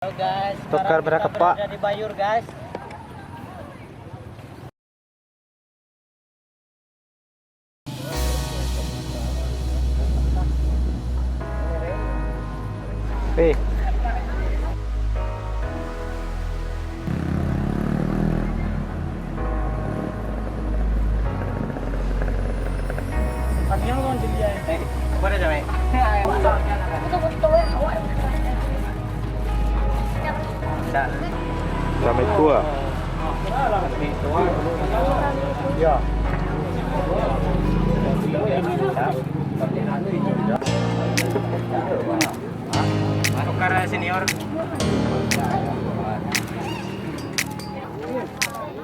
Halo guys, Tukar berapa, kita Pak? berada di Bayur guys. Hei. Sampai tua. Ya. Tukar senior.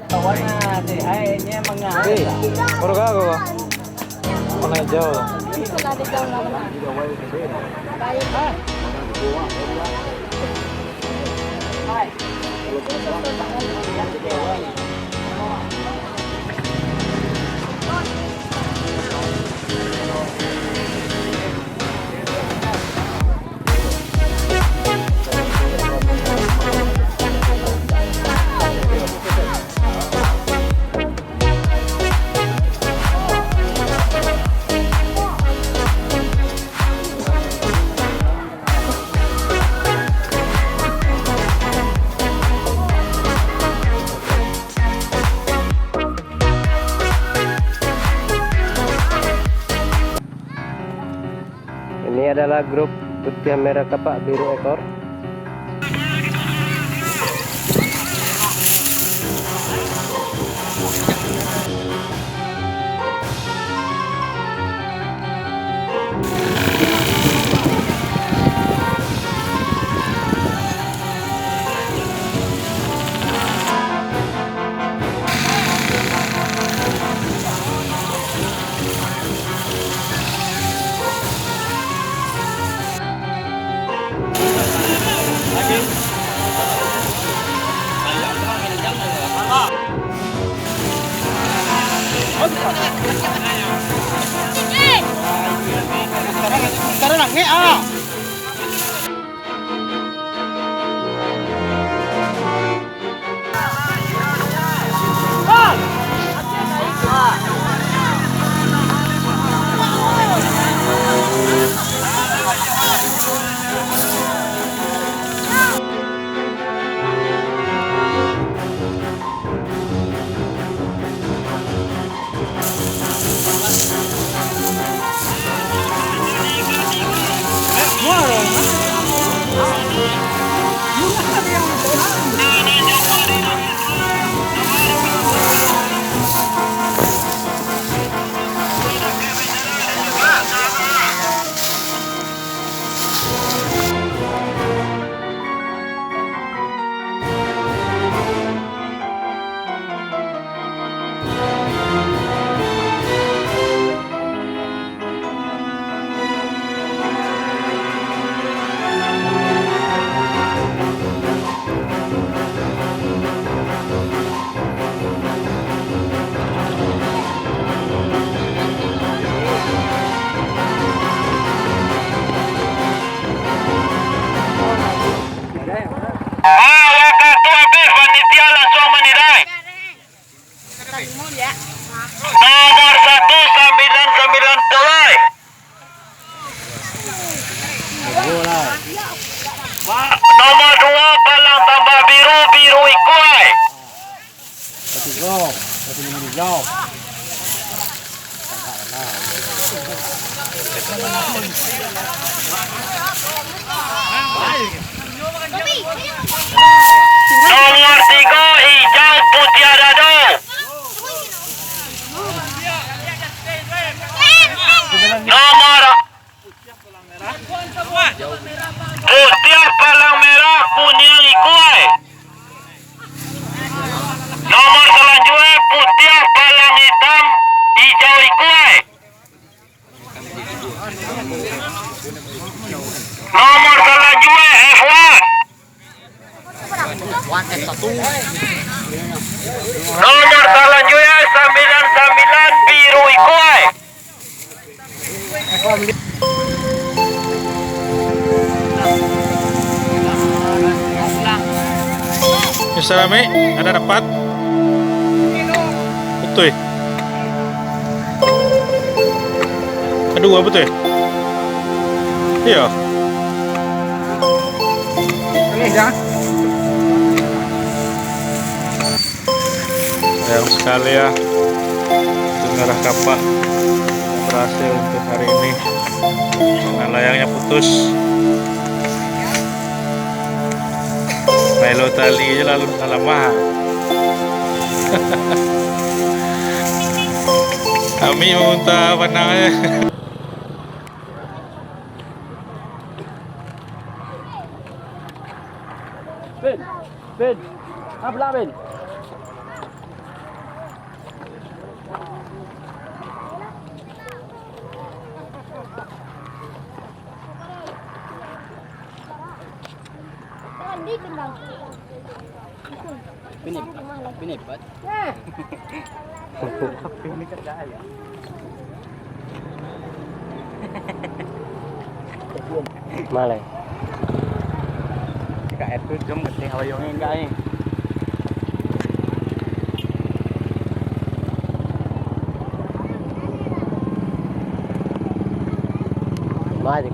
Kawannya sih, ini mga. Hei, puro ka ako. Mana jauh? Ini adalah grup putih merah kapak biru ekor. Sekarang nangge ah. Nomor 199 Tulai. Nomor 2 Palang Tambah Biru Biru Ikuai. Nomor 3 Hijau Putih Dado. Nomor putih palang merah kuning ikuai. Nomor selanjutnya putih palang hitam hijau ikuai. Nomor selanjutnya F1. Nomor selanjutnya 99 biru ikuai. Yung salami, ada dapat? Betul. Kedua betul. Iya. Ini jangan. Sayang sekali ya, itu merah kapak berhasil untuk hari ini karena layangnya putus. Melo tali aja lalu salah mahal. Kami memuntah pandangannya. Ben. Apa lah Ben? Pinipat. Pinipat dahil. Malay. Jika itu jom mesti hawayongnya enggak nih. Mari.